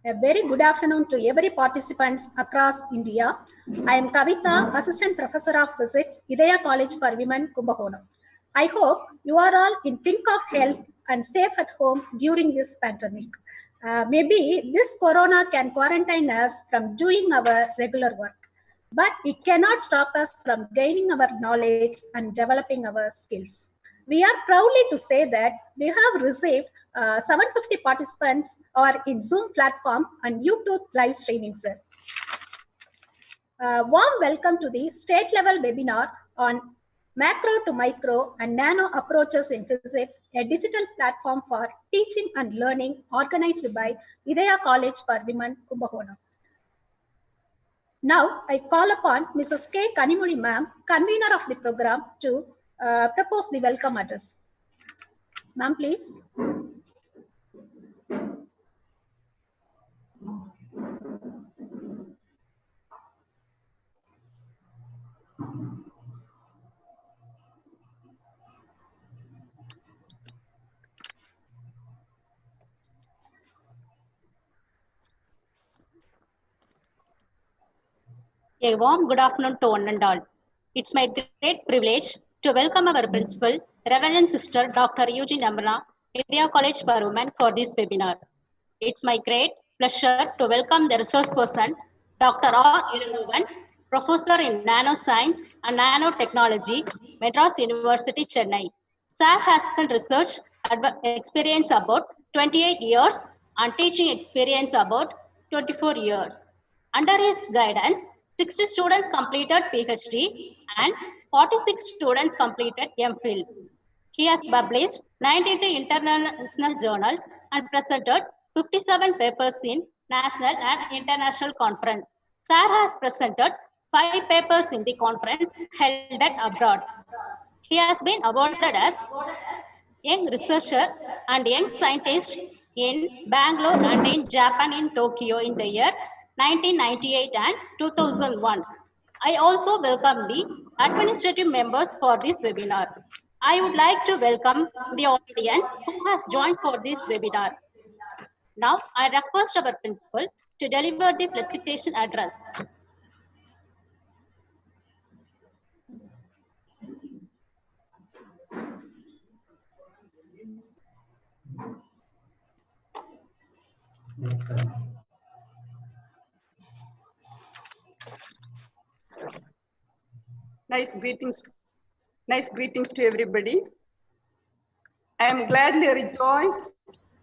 A very good afternoon to every participants across India. I am Kavita, Assistant Professor of Physics, Idhaya College for Women, Kumbakonam. I hope you are all in pink of health and safe at home during this pandemic. Maybe this corona can quarantine us from doing our regular work, but it cannot stop us from gaining our knowledge and developing our skills. We are proudly to say that we have received 750 participants are in Zoom platform and YouTube live streaming, sir. Warm welcome to the state level webinar on macro to micro and nano approaches in physics, a digital platform for teaching and learning organized by Idhaya College for Women, Kumbakonam. Now, I call upon Mrs. K. Kanimuri ma'am, convener of the program, to propose the welcome address. Ma'am, please. A warm good afternoon to one and all. It's my great privilege to welcome our principal, Reverend Sister Dr. Eugene Amrana, Idhaya College for Women, for this webinar. It's my great pleasure to welcome the resource person, Dr. R. Ilangovan, Professor in Nanoscience and Nanotechnology, Madras University, Chennai. Sir has research experience about 28 years and teaching experience about 24 years. Under his guidance, 60 students completed PhD and 46 students completed MPhil. He has published 93 international journals and presented 57 papers in national and international conference. Sir has presented 5 papers in the conference held at abroad. He has been awarded as Young Researcher and Young Scientist in Bangalore and in Japan in Tokyo in the year 1998 and 2001. I also welcome the administrative members for this webinar. I would like to welcome the audience who has joined for this webinar. Now, I request our principal to deliver the presentation address. Nice greetings to everybody. I am gladly rejoiced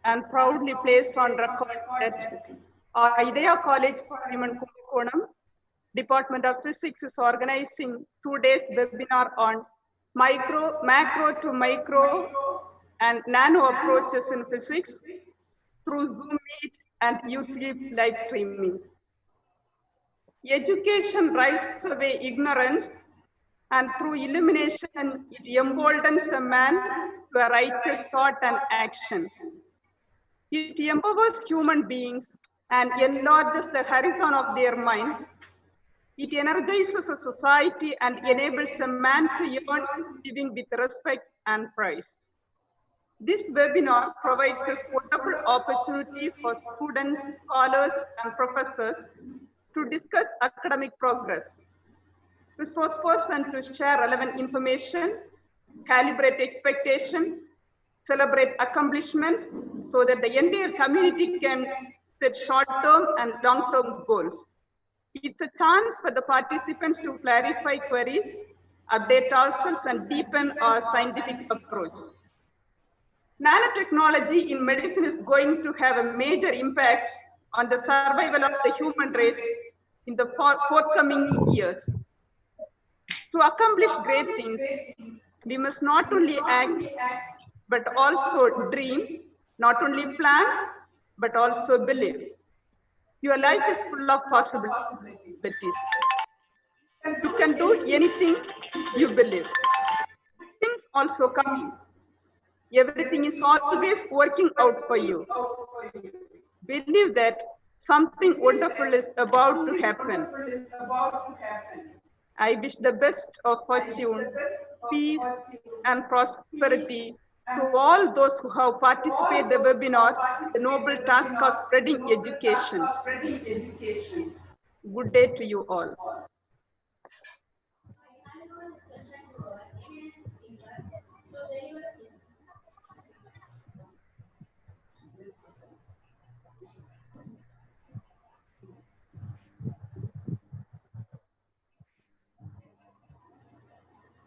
and proudly placed on record that our Idhaya College for Women Kumbakonam, Department of Physics, is organizing 2 days webinar on macro to micro and nano approaches in physics through Zoom Meet and YouTube live streaming. Education drives away ignorance, and through illumination, it emboldens a man to a righteous thought and action. It empowers human beings and enlarges the horizon of their mind. It energizes a society and enables a man to earn his living with respect and praise. This webinar provides a wonderful opportunity for students, scholars, and professors to discuss academic progress, resource person to share relevant information, calibrate expectation, celebrate accomplishments so that the entire community can set short-term and long-term goals. It's a chance for the participants to clarify queries, update ourselves, and deepen our scientific approach. Nanotechnology in medicine is going to have a major impact on the survival of the human race in the forthcoming years. To accomplish great things, we must not only act, but also dream, not only plan, but also believe. Your life is full of possibilities. You can do anything you believe. Things also come. Everything is always working out for you. Believe that something wonderful is about to happen. I wish the best of fortune, peace, and prosperity to all those who have participated in the webinar, the noble task of spreading education. Good day to you all.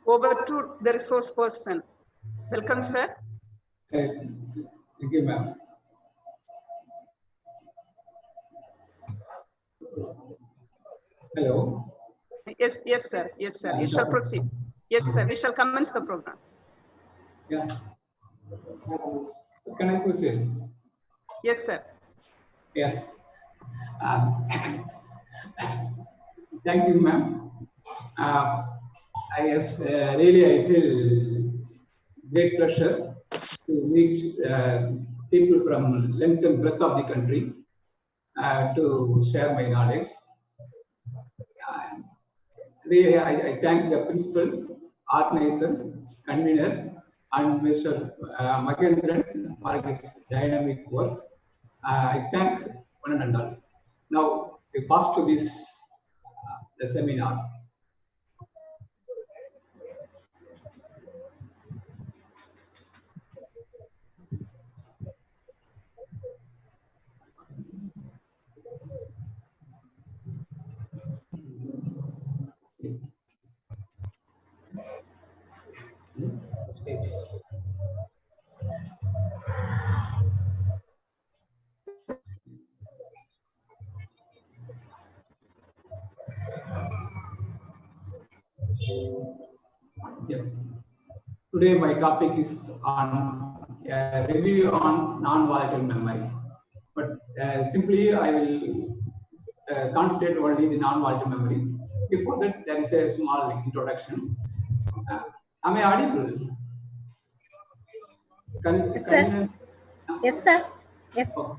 Over to the resource person. Welcome, sir. Thank you, ma'am. Hello. Yes, sir. Yes, sir. You shall proceed. Yes, sir. We shall commence the program. Yeah. Can I proceed? Yes, sir. Yes. Thank you, ma'am. I feel great pleasure to meet people from length and breadth of the country to share my knowledge. Really, I thank the principal, organizer, convener, and Mr. Mahendran for his dynamic work. I thank one and all. Now, we pass to this the seminar. Speech. Yeah. Today my topic is on a review on non-volatile memory. But simply I will concentrate only the non-volatile memory. Before that, there is a small introduction. Am I audible? Yes, sir. Yes, sir. Yes. Oh,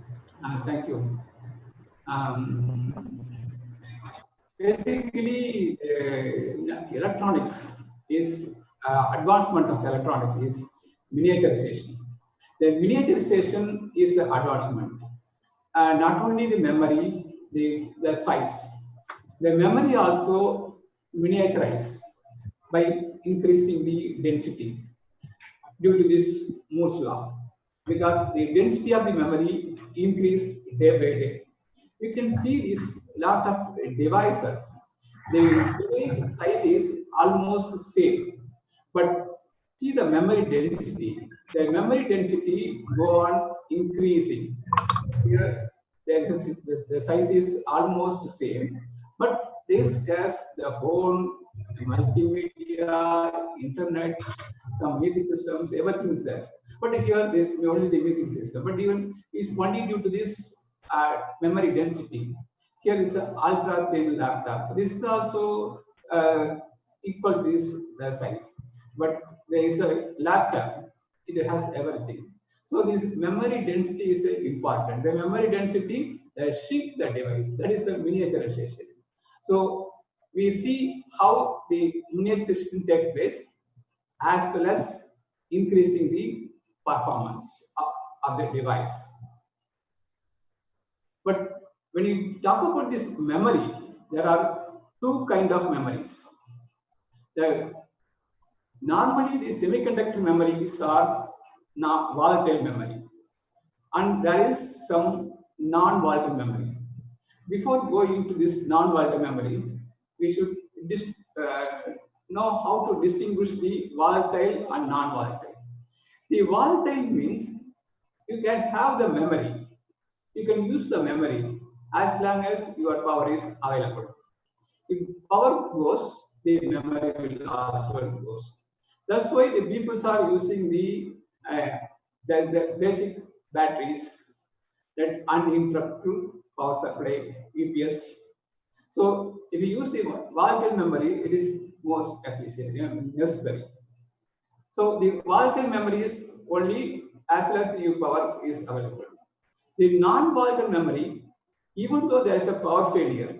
thank you. Basically, electronics is advancement of electronics is miniaturization. The miniaturization is the advancement. Not only the memory, the size. The memory also miniaturized by increasing the density due to this Moore's law, because the density of the memory increased day by day. You can see this lot of devices. The device size is almost same, but see the memory density. The memory density go on increasing. Here, the size is almost same, but this has the whole multimedia, internet, some music systems, everything is there. But here, there's only the music system. But even it's only due to this memory density. Here is an ultra thin laptop. This is also equal to this size. But there is a laptop. It has everything. So this memory density is important. The memory density shrink the device. That is the miniaturization. So we see how the miniaturization takes place, as well as increasing the performance of the device. But when you talk about this memory, there are two kinds of memories. Normally, the semiconductor memories are volatile memory, and there is some non-volatile memory. Before going into this non-volatile memory, we should know how to distinguish the volatile and non-volatile. The volatile means you can have the memory, you can use the memory as long as your power is available. If power goes, the memory will also goes. That's why the people are using the basic batteries, that uninterrupted power supply, UPS. So if you use the volatile memory, it is most efficient, necessary. So the volatile memory is only as well as the power is available. The non-volatile memory, even though there is a power failure,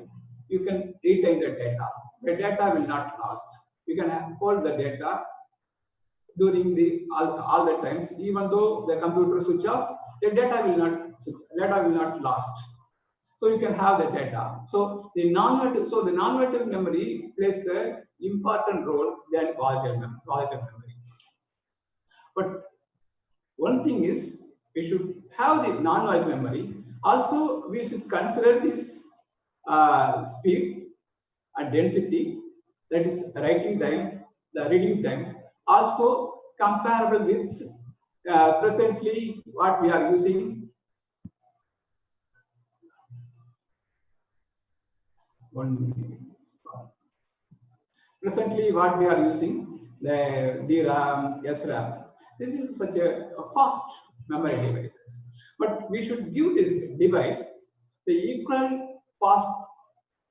you can retain the data. The data will not lost. You can hold the data during all the times. Even though the computer switch off, the data will not lost. So you can have the data. So the non-volatile memory plays the important role than volatile memory. But one thing is, we should have the non-volatile memory. Also, we should consider this speed and density, that is writing time, the reading time, also comparable with presently what we are using. Presently what we are using, the DRAM, SRAM. This is such a fast memory devices. But we should give this device the equal fast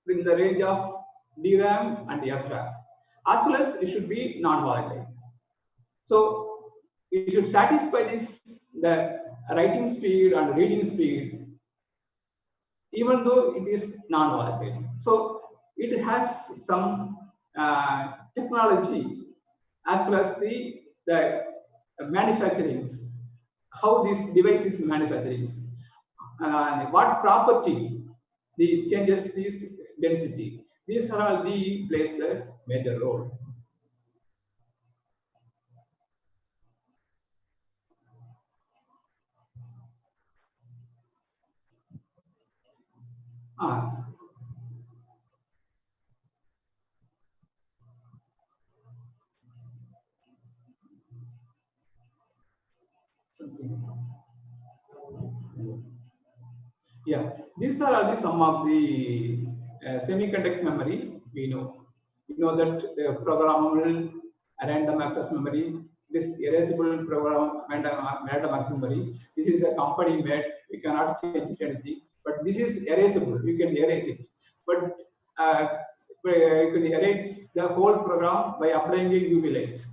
in the range of DRAM and SRAM. As well as it should be non-volatile. So it should satisfy the writing speed and reading speed, even though it is non-volatile. So it has some technology as well as the manufacturing, how this device is manufacturing, what property the changes this density. These are all the plays the major role. Yeah, these are all some of the semiconductor memory. We know that programmable random access memory, this erasable program random access memory. This is a company made. We cannot change anything, but this is erasable. You can erase it, but you can erase the whole program by applying a UV light.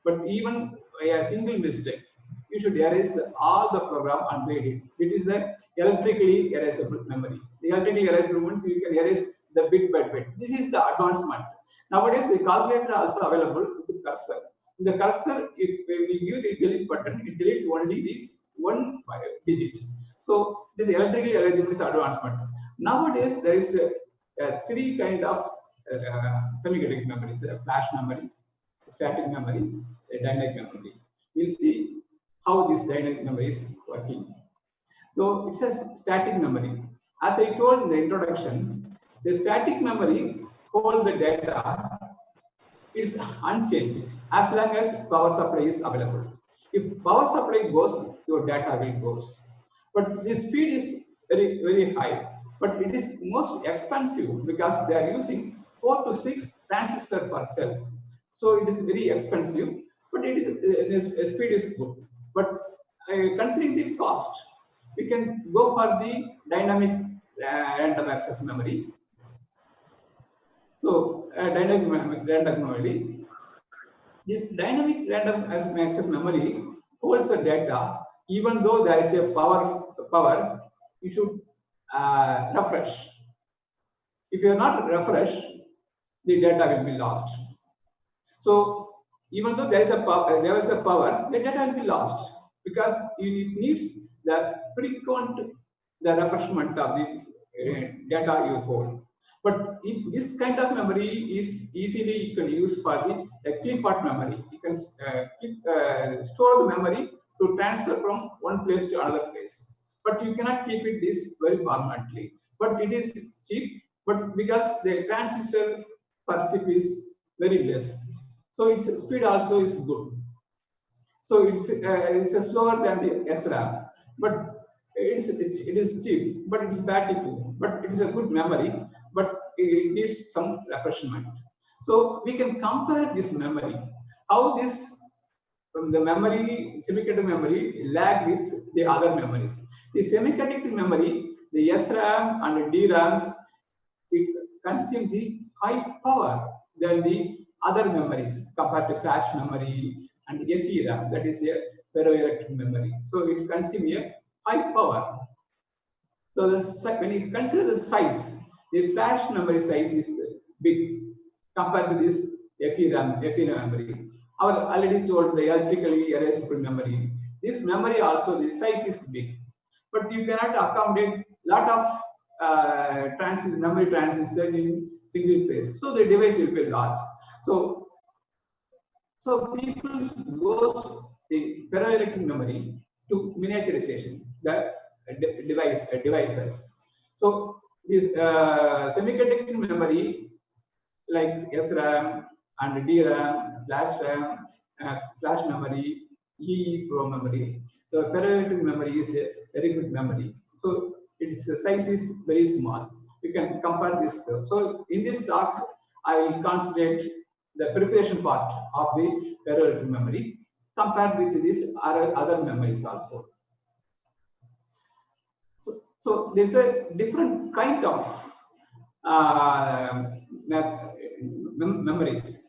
But even a single mistake, you should erase all the program and read it. It is the electrically erasable memory. The electrically erasable means you can erase the bit by bit. This is the advancement. Nowadays, the calculator are also available with the cursor. In the cursor, when you give the delete button, it deletes only this one digit. So this electrically erasable is advancement. Nowadays, there is three kind of semiconductor memory: the flash memory, static memory, a dynamic memory. We'll see how this dynamic memory is working. So it's a static memory. As I told in the introduction, the static memory holds the data is unchanged as long as power supply is available. If power supply goes, your data will go. But the speed is very high. But it is most expensive because they are using 4 to 6 transistors per cells. So it is very expensive, but it is the speed is good. But considering the cost, we can go for the dynamic random access memory. So dynamic random memory. This dynamic random access memory holds the data. Even though there is a power, you should refresh. If you are not refresh, the data will be lost. So even though there is a power, the data will be lost because it needs the frequent refreshment of the data you hold. But this kind of memory is easily you can use for the clip art memory. You can store the memory to transfer from one place to another place. But you cannot keep it this very permanently. But it is cheap. But because the transistor per chip is very less, so its speed also is good. So it's slower than the SRAM, but it is cheap, but it's battery too. But it is a good memory, but it needs some refreshment. So we can compare this memory, how this the memory, semiconductor memory lag with the other memories. The semiconductor memory, the SRAM and the DRAMs, it consumes the high power than the other memories compared to flash memory and FERAM, that is a ferroelectric memory. So it consumes a high power. So when you consider the size, the flash memory size is big compared to this FERAM memory. Our already told the electrically erasable memory. This memory also, the size is big, but you cannot accommodate lot of memory transistor in single place. So the device will be large. So people goes the ferroelectric memory to miniaturization the devices. So this semiconductor memory like SRAM and DRAM, flash RAM, flash memory, EEPROM memory. So ferroelectric memory is a very good memory. So its size is very small. You can compare this. So in this talk, I will concentrate the preparation part of the ferroelectric memory compared with these other memories also. So there's a different kind of memories.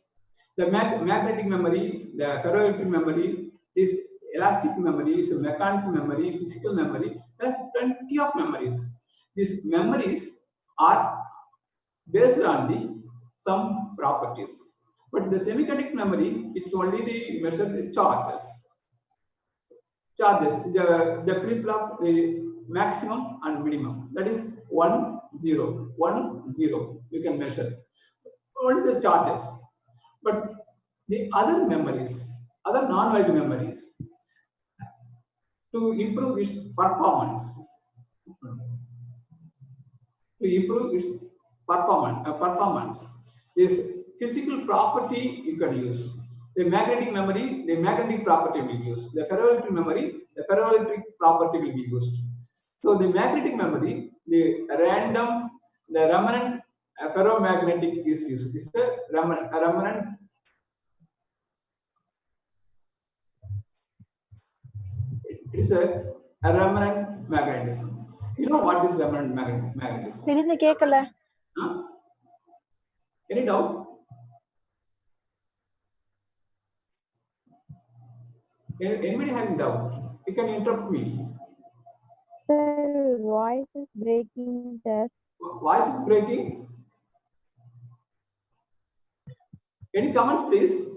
The magnetic memory, the ferroelectric memory is elastic memory, is mechanical memory, physical memory. There's plenty of memories. These memories are based on some properties. But the semiconductor memory, it's only the measured charges. The flip-flop, the maximum and minimum. That is 1, 0, 1, 0. You can measure. Only the charges. But the other memories, other non-volatile memories, to improve its performance, is physical property you can use. The magnetic memory, the magnetic property will be used. The ferroelectric memory, the ferroelectric property will be used. So the magnetic memory, the remnant ferromagnetic is used. It's the remnant. It is a remnant magnetism. You know what is remnant magnetism? Huh? Any doubt? Anybody having doubt? You can interrupt me. Sir, voice is breaking, sir. Voice is breaking. Any comments, please?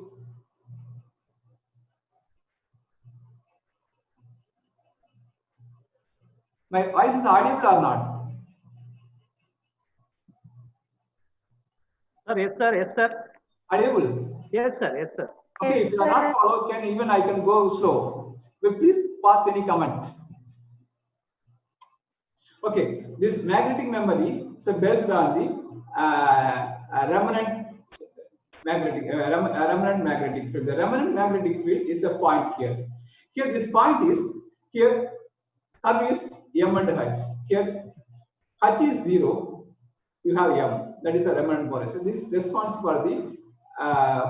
My voice is audible or not? Sir, yes, sir, yes, sir. Audible? Yes, sir, yes, sir. Okay, if you are not followed, I can go slow. But please pass any comment. Okay, this magnetic memory is based on the remnant magnetic field. The remnant magnetic field is a point here. Here, this point is here. Curve is M and H. Here, H is 0. You have M. That is a remnant polarization. So this responds for the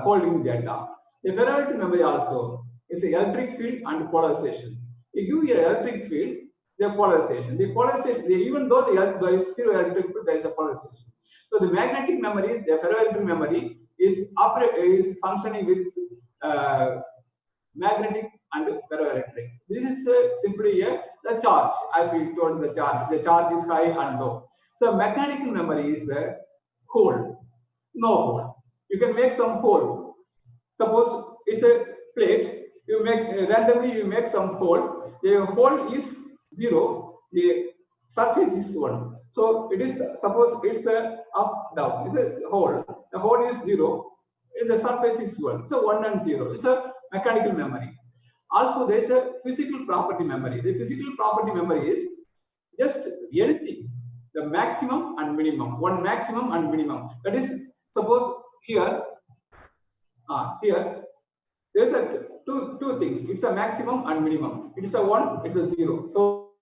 holding data. The ferroelectric memory also is an electric field and polarization. You give an electric field, the polarization. The polarization, even though there is zero electric field, there is a polarization. So the magnetic memory, the ferroelectric memory is functioning with magnetic and ferroelectric. This is simply the charge, as we told the charge. The charge is high and low. So mechanical memory is the hole, no hole. You can make some hole. Suppose it's a plate. You make randomly. You make some hole. The hole is 0. The surface is 1. So it is. Suppose it's a up down. It's a hole. The hole is 0. The surface is 1. So 1 and 0. It's a mechanical memory. Also, there is a physical property memory. The physical property memory is just anything. The maximum and minimum. One maximum and minimum. That is, suppose here. Here, there's a two things. It's a maximum and minimum. It's a 1. It's a 0. So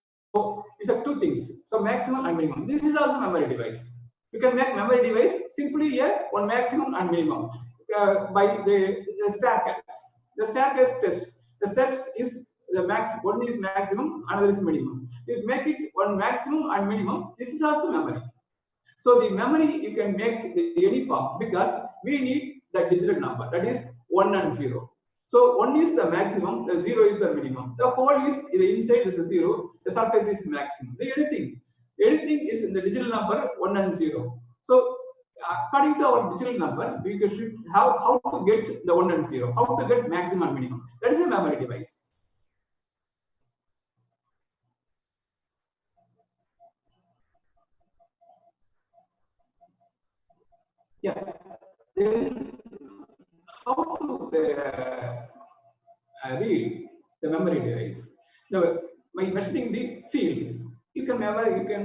it's a 2 things. So maximum and minimum. This is also memory device. You can make memory device simply here one maximum and minimum by the staircase. The staircase steps. The steps is the max. One is maximum, another is minimum. You make it one maximum and minimum. This is also memory. So the memory you can make any form because we need the digital number, that is 1 and 0. So 1 is the maximum, the 0 is the minimum. The hole is the inside is the 0, the surface is maximum. Anything is in the digital number 1 and 0. So according to our digital number, we should have how to get the 1 and 0, how to get maximum and minimum. That is a memory device. Yeah. Then how to read the memory device? Now, by measuring the field, you can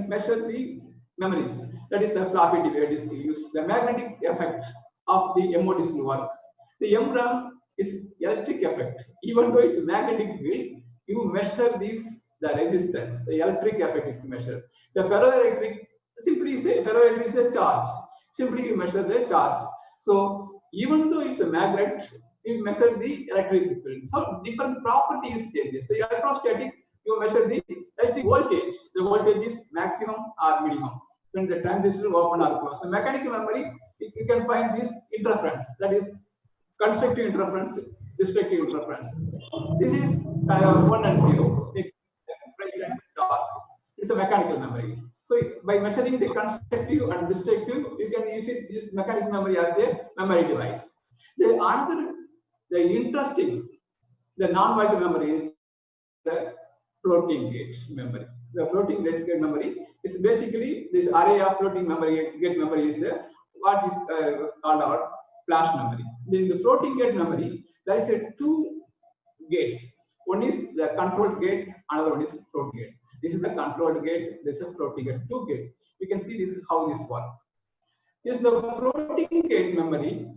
measure the memories. That is the floppy disk use the magnetic effect of the MO disk work. The MRAM is electric effect. Even though it's a magnetic field, you measure this the resistance, the electric effect you measure. The ferroelectric simply say ferroelectric is a charge. Simply you measure the charge. So even though it's a magnet, you measure the electric field. So different properties changes. The electrostatic, you measure the electric voltage. The voltage is maximum or minimum when the transistor open or close. The mechanical memory, you can find this interference. That is constructive interference, destructive interference. This is 1 and 0. It's a mechanical memory. So by measuring the constructive and destructive, you can use it this mechanical memory as a memory device. The interesting, the non-volatile memory is the floating gate memory. The floating gate memory is basically this array of floating gate memory is the what is called our flash memory. In the floating gate memory, there is two gates. One is the controlled gate, another one is float gate. This is the controlled gate, this is a floating gate, two gate. You can see this how this works. This is the floating gate memory.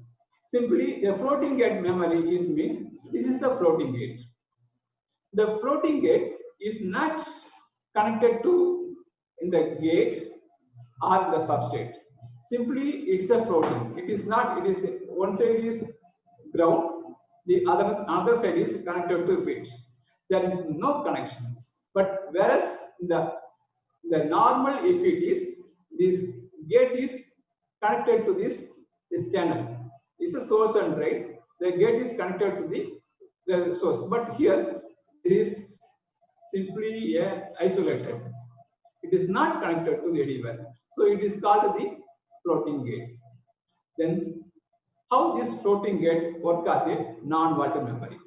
Simply the floating gate memory is means this is the floating gate. The floating gate is not connected to in the gate or the substrate. Simply it's a floating. It is not, it is one side is ground, the other side is connected to bit. There is no connections. But whereas the normal, if it is this gate is connected to this channel. This is a source and drain. The gate is connected to the source. But here this is simply isolated. It is not connected to anywhere. So it is called the floating gate. Then how this floating gate works as a non-volatile memory.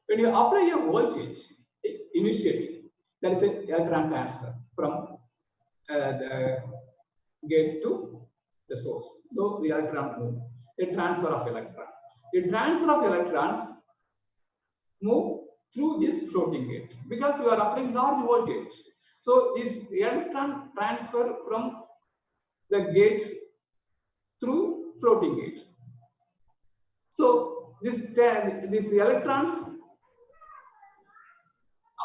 When you apply a voltage initially, there is an electron transfer from the gate to the source. So the electron move. A transfer of electron. The transfer of electrons move through this floating gate because you are applying large voltage. So this electron transfer from the gate through floating gate. So these electrons,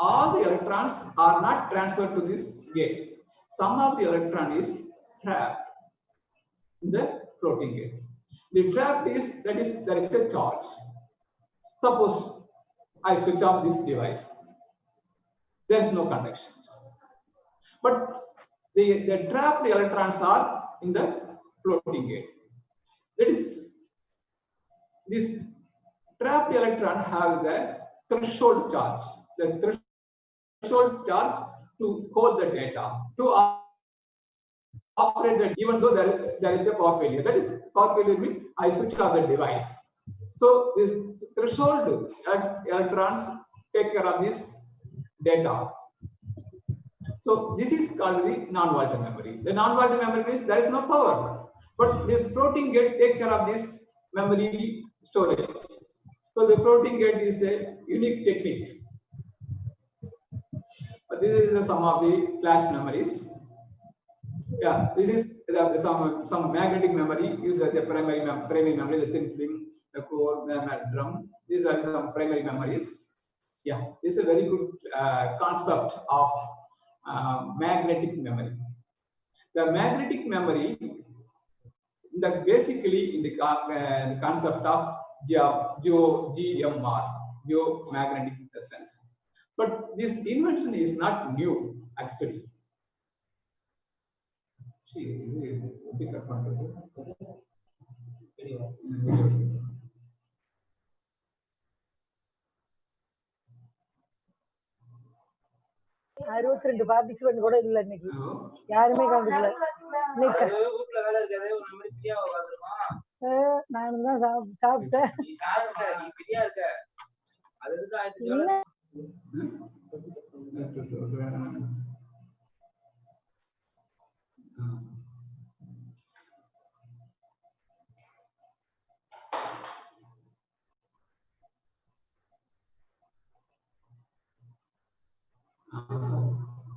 all the electrons are not transferred to this gate. Some of the electron is trapped in the floating gate. The trap is there is a charge. Suppose I switch off this device. There is no conductions. But the trapped electrons are in the floating gate. That is, this trapped electron have the threshold charge. The threshold charge to hold the data, to operate that even though there is a power failure. That is, power failure means I switch off the device. So this threshold electrons take care of this data. So this is called the non-volatile memory. The non-volatile memory means there is no power, but this floating gate take care of this memory storage. So the floating gate is a unique technique. This is some of the flash memories. Yeah, this is some magnetic memory used as a primary memory, the thin film, the core, the drum. These are some primary memories. Yeah, this is a very good concept of magnetic memory. The magnetic memory, basically in the concept of GMR, geomagnetic resonance. But this invention is not new, actually. 62 participant கூட இல்ல இன்னைக்கு, யாருமே கலந்துக்கல. நானும் தான் சாப்பிட்டேன்.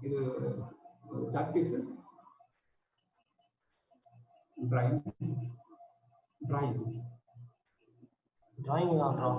இது practice drawing தான் draw.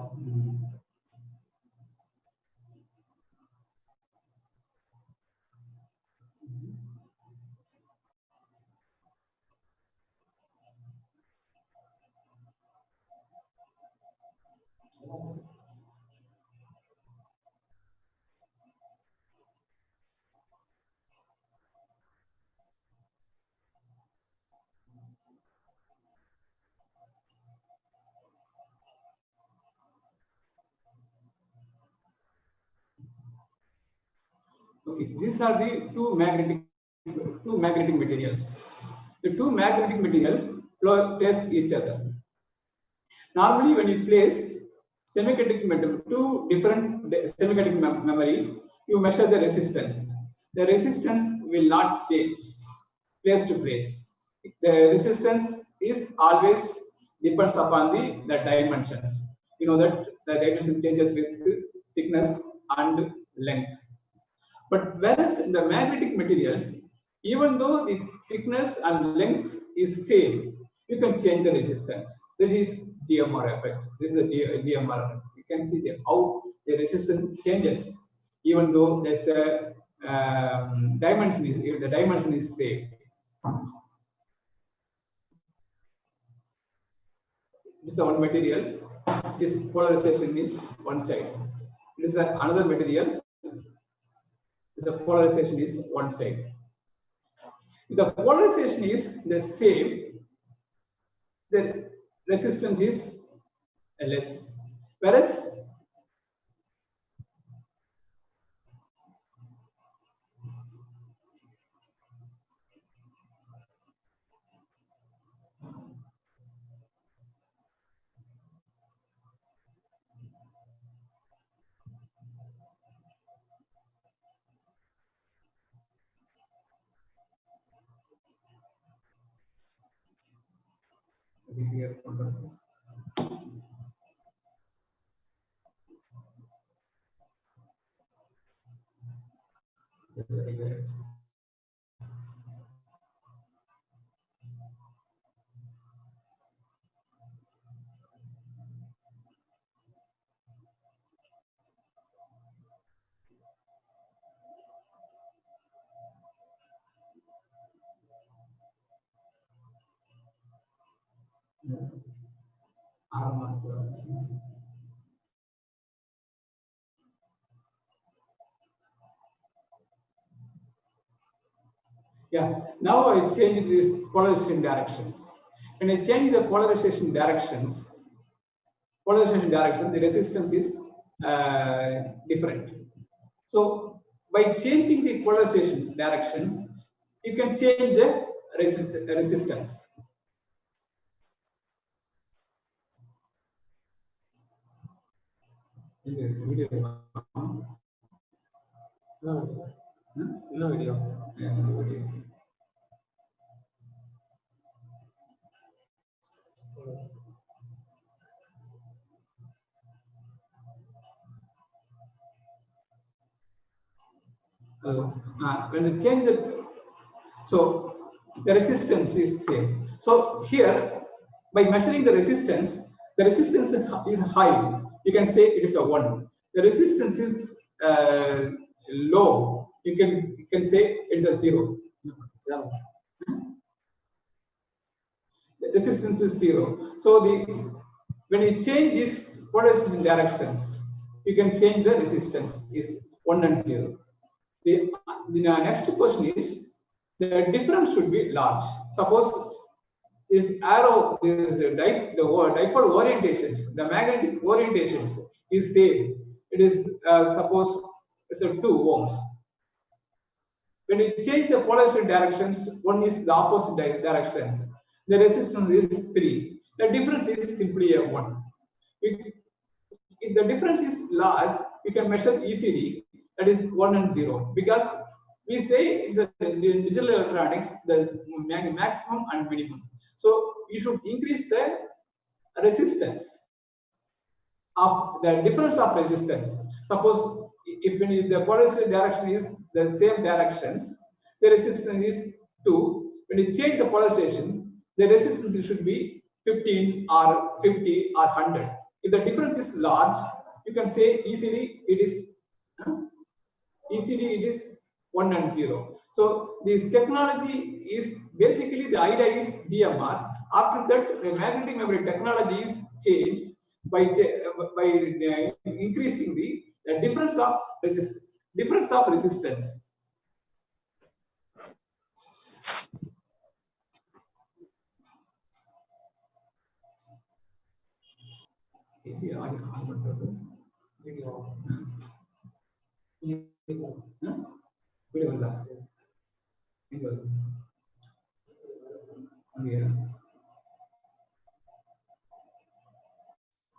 Okay, these are the two magnetic materials. The two magnetic materials test each other. Normally, when you place two different semiconductor memory, you measure the resistance. The resistance will not change place to place. The resistance is always depends upon the dimensions. You know that the dimension changes with thickness and length. But whereas in the magnetic materials, even though the thickness and length is same, you can change the resistance. That is DMR effect. This is a DMR effect. You can see how the resistance changes, even though there's a dimension. If the dimension is same. This is one material. This polarization is one side. This is another material. The polarization is one side. If the polarization is the same, the resistance is less. Whereas yeah, now I change these polarization directions. When I change the polarization direction, the resistance is different. So by changing the polarization direction, you can change the resistance. No video. When you change the, so the resistance is same. So here, by measuring the resistance is high. You can say it is a 1. The resistance is low. You can say it is a 0. The resistance is 0. So when you change these polarization directions, you can change the resistance is 1 and 0. The next question is the difference should be large. Suppose this arrow, the dipole orientations, the magnetic orientations is same. It is suppose it's a 2 ohms. When you change the polarization directions, one is the opposite directions. The resistance is 3. The difference is simply a 1. If the difference is large, we can measure ECD, that is 1 and 0, because we say it's in digital electronics, the maximum and minimum. So you should increase the resistance of the difference of resistance. Suppose if the polarization direction is the same directions, the resistance is 2. When you change the polarization, the resistance should be 15 or 50 or 100. If the difference is large, you can say easily it is 1 and 0. So this technology is basically, the idea is GMR. After that, the magnetic memory technology is changed by increasing the difference of resistance.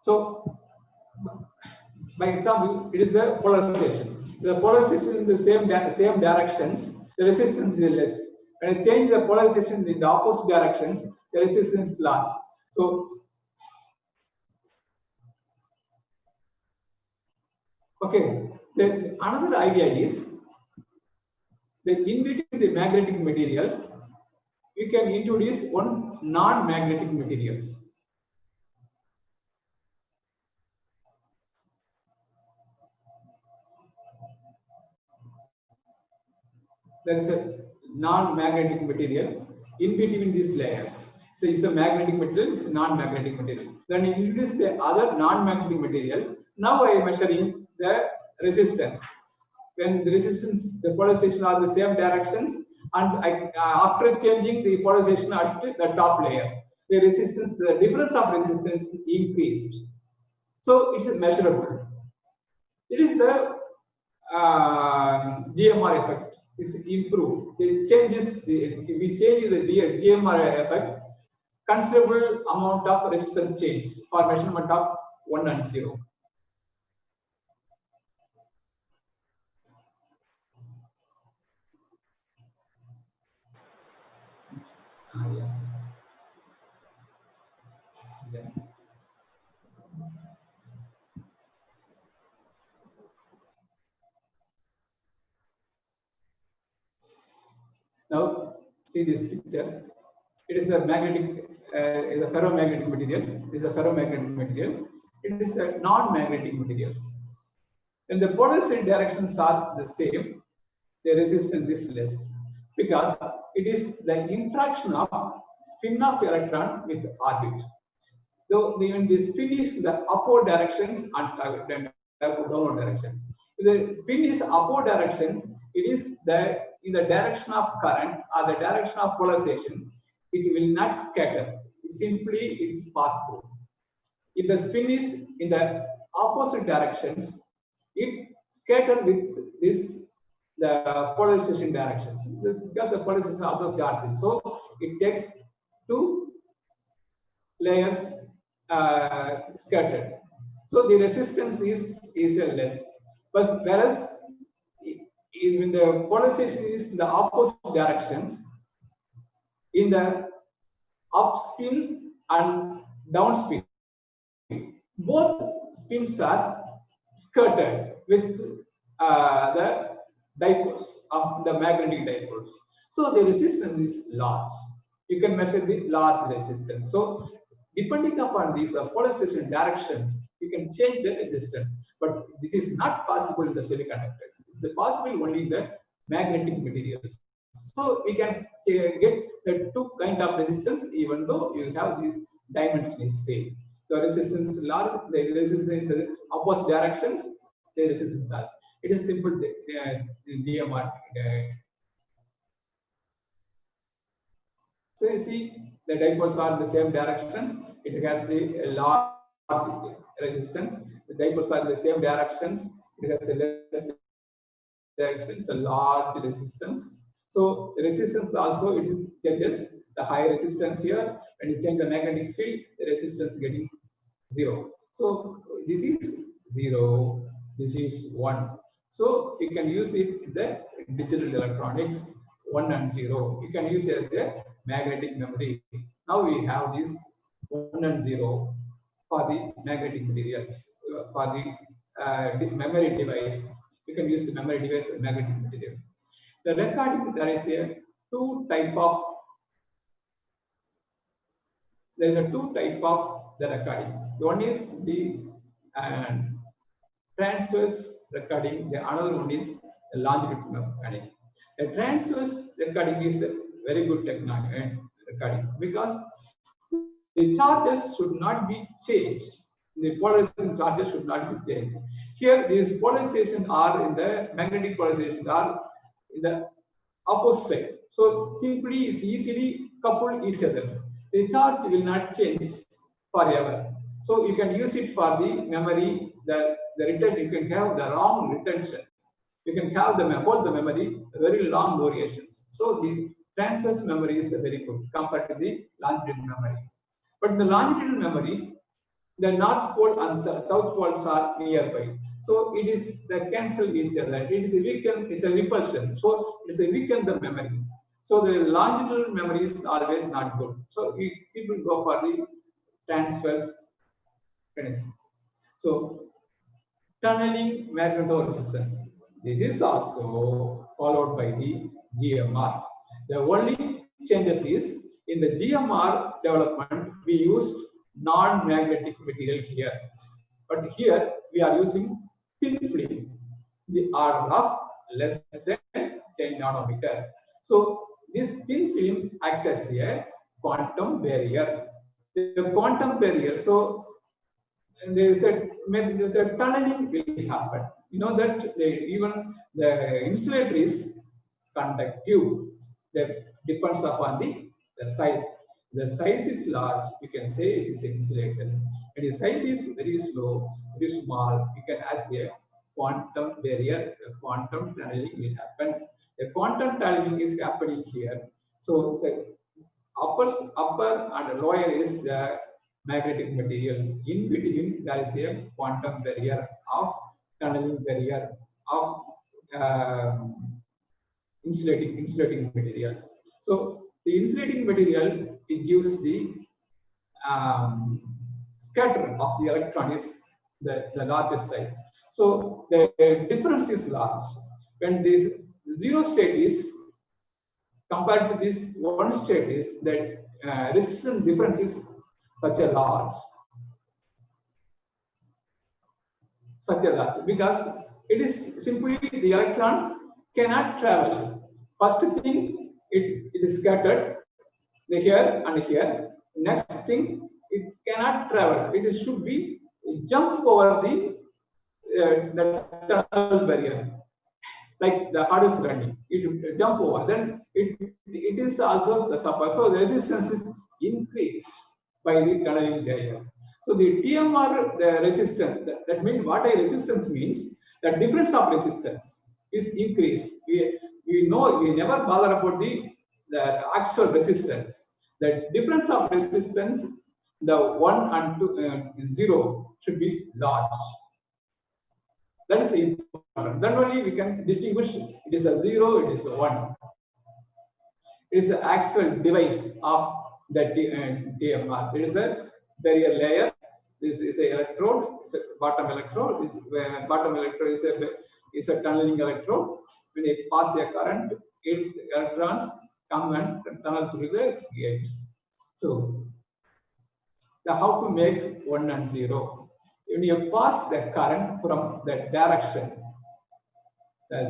So, by example, it is the polarization. The polarization in the same directions, the resistance is less. When I change the polarization in the opposite directions, the resistance is large. So, okay. Then another idea is that in between the magnetic material, we can introduce one non-magnetic materials. There is a non-magnetic material in between this layer. So it's a magnetic material, it's a non-magnetic material. Then you introduce the other non-magnetic material. Now I am measuring the resistance. When the resistance, the polarization are the same directions, and after changing the polarization at the top layer, the resistance, the difference of resistance increased. So it's measurable. It is the GMR effect is improved. We change the GMR effect, considerable amount of resistance change for measurement of 1 and 0. Yeah. Now, see this picture. It is a magnetic, is a ferromagnetic material. It is a ferromagnetic material. It is a non-magnetic materials. When the polarization directions are the same, the resistance is less, because it is the interaction of spin of electron with orbit. So when the spin is the upward directions and downward direction. If the spin is upward directions, it is in the direction of current or the direction of polarization. It will not scatter. Simply it will pass through. If the spin is in the opposite directions, it scatters with the polarization directions, because the polarization is also charged. So it takes 2 layers scattered. So the resistance is less. But whereas when the polarization is in the opposite directions, in the up spin and down spin, both spins are skirted with the dipoles of the magnetic dipoles. So the resistance is large. You can measure the large resistance. So depending upon these polarization directions, you can change the resistance. But this is not possible in the semiconductors. It's possible only in the magnetic materials. So we can get the 2 kind of resistance, even though you have the dimension is same. The resistance is large, the resistance in the opposite directions, the resistance is large. It is simple DMR. So you see, the dipoles are in the same directions. It has the large resistance. The dipoles are in the same directions. It has a less it's a large resistance. So the resistance also it is changes the high resistance here. When you change the magnetic field, the resistance getting 0. So this is 0. This is 1. So you can use it in the digital electronics 1 and 0. You can use it as a magnetic memory. Now we have this 1 and 0 for the magnetic materials for the this memory device. You can use the memory device as magnetic material. The recording, there is a two type of the recording. One is the transverse recording. The another one is the longitudinal recording. The transverse recording is a very good technology recording because the charges should not be changed. The polarization charges should not be changed. Here, these polarizations are in the magnetic polarization are in the opposite. So simply is easily couple each other. The charge will not change forever. So you can use it for the memory, the return. You can have the wrong retention. You can have the hold the memory very long durations. So the transverse memory is very good compared to the longitudinal memory. But in the longitudinal memory, the north pole and the south poles are nearby. So it is the cancel each other. It is a weaken, it's a repulsion. So it's a weaken the memory. So the longitudinal memory is always not good. So people go for the transverse connection. So tunneling magnetoresistance. This is also followed by the GMR. The only changes is in the GMR development we used non-magnetic material here, but here we are using thin film, the order of less than 10 nanometer. So this thin film acts as a quantum barrier. The quantum barrier. So there is a tunneling will happen. You know that even the insulator is conductive. That depends upon the size. The size is large, you can say it is insulated. When the size is very slow, very small, you can ask a quantum barrier, a quantum tunneling will happen. The quantum tunneling is happening here. So it's a upper and lower is the magnetic material. In between, there is a quantum barrier of tunneling barrier of insulating materials. So the insulating material, it gives the scatter of the electron is the largest side. So the difference is large. When this zero state is compared to this one state is that resistance difference is such a large because it is simply the electron cannot travel. First thing, it is scattered here and here. Next thing, it cannot travel. It should be jump over the tunnel barrier, like the hard is running. It should jump over. Then it is also the suffer. So the resistance is increased by the tunneling barrier. So the TMR, the resistance, that means what a resistance means, the difference of resistance is increased. We know we never bother about the actual resistance. The difference of resistance, the 1 and 2, 0 should be large. That is important. Then only we can distinguish it is a 0, it is a 1. It is the actual device of the TMR. It is a barrier layer. This is a electrode. It's a bottom electrode. This bottom electrode is a tunneling electrode. When it passes a current, its electrons come and tunnel through the gate. So, how to make 1 and 0? When you pass the current from the direction,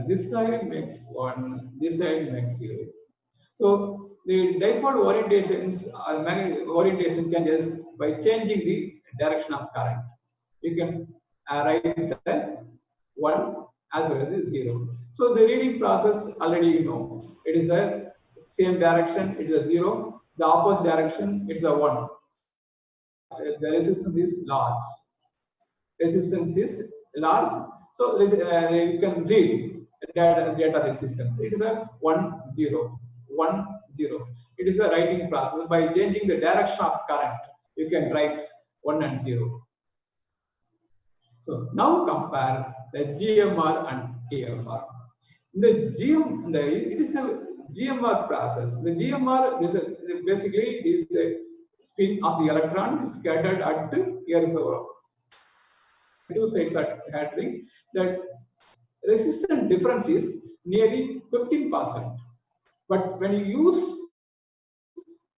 this side makes 1, this side makes 0. So the dipole orientations or magnetic orientation changes by changing the direction of current. You can write the 1 as well as the 0. So the reading process already you know. It is a same direction, it is a 0. The opposite direction, it's a 1. The resistance is large. Resistance is large. So you can read data resistance. It is a 1 0 1 0. It is a writing process. By changing the direction of current, you can write 1 and 0. So now compare the GMR and TMR. It is a GMR process. The GMR is basically is the spin of the electron is scattered at here is two sides are scattering. That resistance difference is nearly 15%. But when you use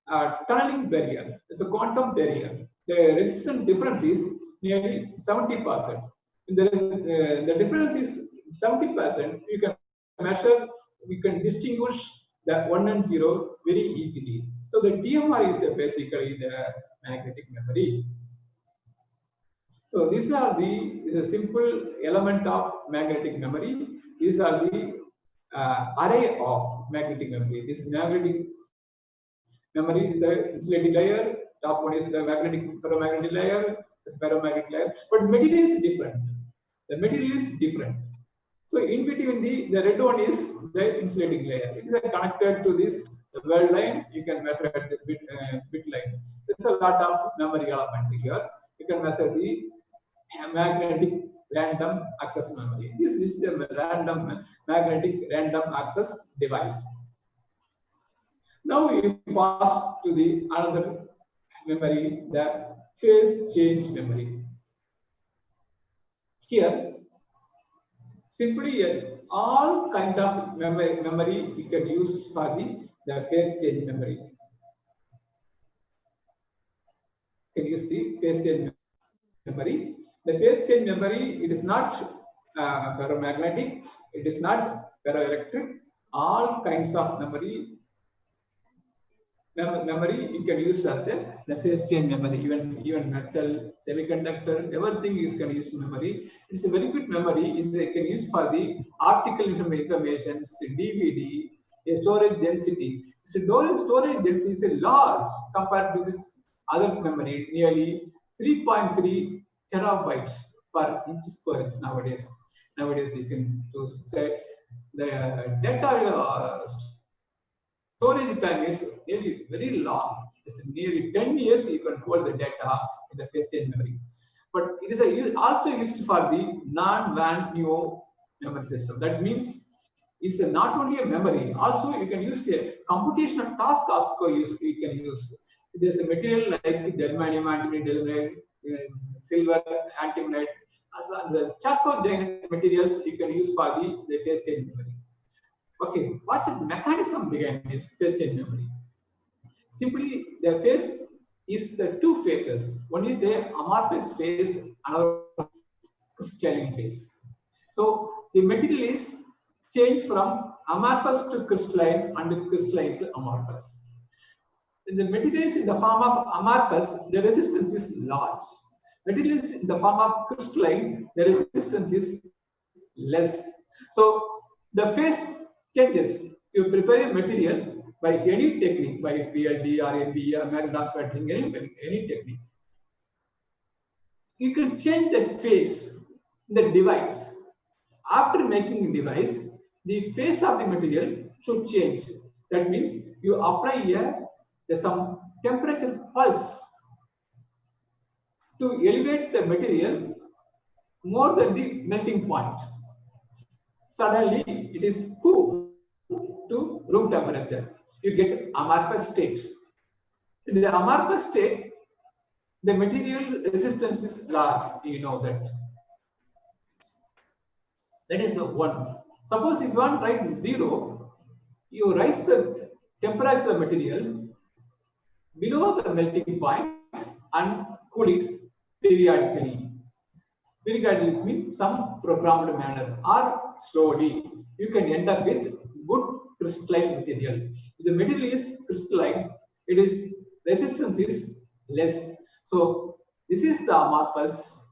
a tunneling barrier, it's a quantum barrier, the resistance difference is nearly 70%. The difference is 70%. You can measure, we can distinguish the 1 and 0 very easily. So the DMR is basically the magnetic memory. So these are the simple element of magnetic memory. These are the array of magnetic memory. This magnetic memory is the insulating layer. Top one is the ferromagnetic layer, but the material is different. The material is different. So in between the red one is the insulating layer. It is connected to this world line. You can measure at the bit line. There's a lot of memory element here. You can measure the magnetic random access memory. This is a magnetic random access device. Now we pass to the another memory, the phase change memory. Here, simply all kind of memory you can use for the phase change memory. You can use the phase change memory. The phase change memory, it is not ferromagnetic, it is not ferroelectric. All kinds of memory you can use as the phase change memory. Even metal, semiconductor, everything you can use memory. It's a very good memory. You can use for the article information, DVD, storage density. So storage density is large compared to this other memory, nearly 3.3 terabytes per inch square nowadays. Nowadays you can say the data storage time is nearly very long. It's nearly 10 years you can hold the data in the phase change memory. But it is also used for the non-WAN NEO memory system. That means it's not only a memory, also you can use a computational task also you can use. There's a material like germanium, antimony, silver, antimonite. The chalcogenic materials you can use for the phase change memory. Okay, what's the mechanism behind this phase change memory? Simply, the phase is the two phases. One is the amorphous phase, another crystalline phase. So the material is changed from amorphous to crystalline and crystalline to amorphous. When the material is in the form of amorphous, the resistance is large. Material is in the form of crystalline, the resistance is less. So the phase changes. You prepare a material by any technique, by PLD or MBE or magnetosfer, any technique. You can change the phase in the device. After making a device, the phase of the material should change. That means you apply some temperature pulse to elevate the material more than the melting point. Suddenly, it is cool to room temperature. You get amorphous state. In the amorphous state, the material resistance is large. You know that. That is the one. Suppose if you want to write 0, you raise the temperature of the material below the melting point and cool it periodically. Periodically means some programmed manner or slowly. You can end up with good crystalline material. If the material is crystalline, resistance is less. So this is the amorphous.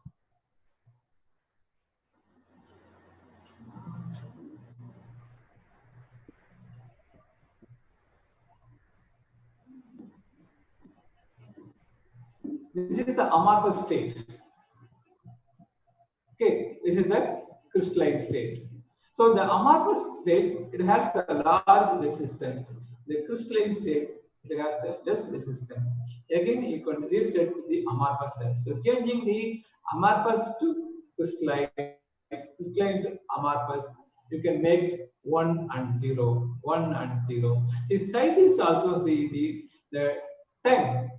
This is the amorphous state. Okay, this is the crystalline state. So the amorphous state, it has the large resistance. The crystalline state, it has the less resistance. Again, you can restate the amorphous state. So changing the amorphous to crystalline to amorphous, you can make 1 and 0, 1 and 0. The size is also see the time,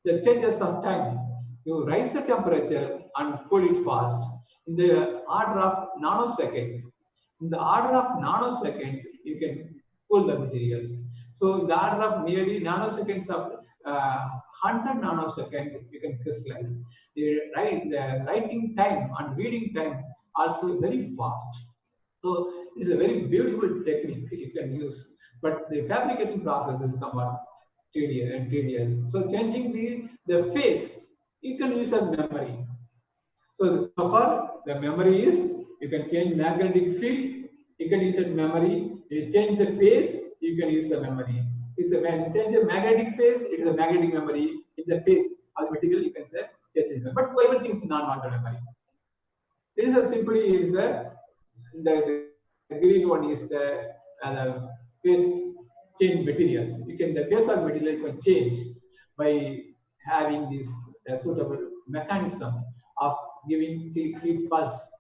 the changes of time. You raise the temperature and cool it fast in the order of nanosecond. In the order of nanosecond, you can cool the materials. So in the order of nearly nanoseconds of 100 nanosecond, you can crystallize. The writing time and reading time also very fast. So it's a very beautiful technique you can use, but the fabrication process is somewhat tedious. So changing the phase, you can use a memory. So far the memory is, you can change magnetic field, you can use a memory. You change the phase, you can use a memory. When you change the magnetic phase, it is a magnetic memory. In the phase, automatically you can change it. But everything is non-magnetic memory. It is simply the green one is the phase change materials. You can the phase of material you can change by having this suitable mechanism of giving heat pulse.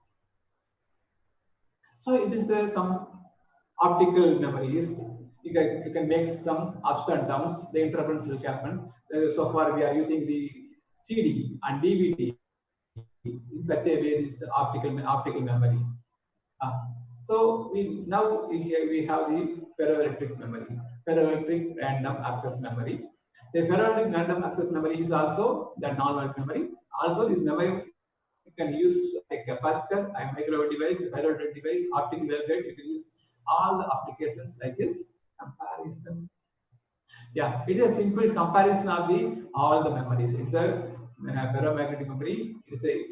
So it is some optical memories. You can make some ups and downs. The interference will happen. So far we are using the CD and DVD in such a way this optical memory. So we have the ferroelectric memory, ferroelectric random access memory. The ferroelectric random access memory is also the non-volatile memory. Also, this memory you can use a capacitor, a microwave device, a ferroelectric device, optical waveguide. You can use all the applications like this. Comparison. Yeah, it is a simple comparison of all the memories. It's a ferromagnetic memory. It's a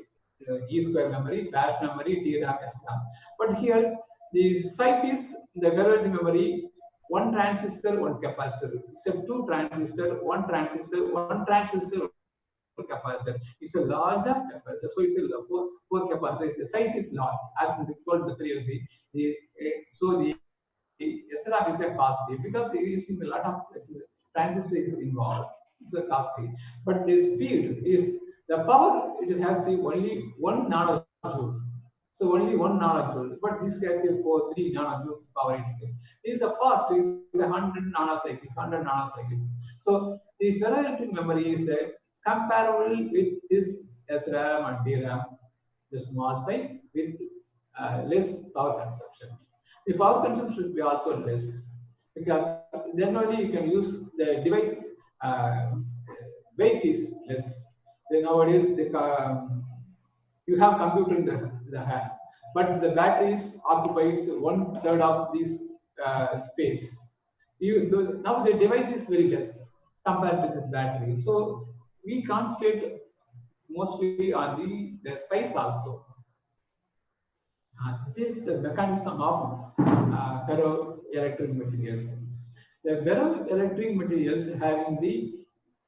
E square memory, flash memory, DRAM, SRAM. But here the size is the ferroelectric memory, one transistor, one capacitor. Except two transistor, one transistor, one capacitor. It's a larger capacitor, so it's a four capacitor. The size is large, as we told the previously. So the SRAM is a costly because they are using a lot of transistors involved. It's a costly, but the speed is the power. It has the only 1 nanojoule. So only 1 nanojoule, but this has a 3 nanojoules power itself. This is a fast. It's 100 nanocycles. 100 nanocycles. So the ferroelectric memory is comparable with this SRAM and DRAM, the small size with less power consumption. The power consumption should be also less because then only you can use the device. Weight is less. Then nowadays you have computer in the hand, but the batteries occupies 1/3 of this space. Now the device is very less compared to this battery. So we concentrate mostly on the size also. This is the mechanism of ferroelectric materials. The ferroelectric materials having the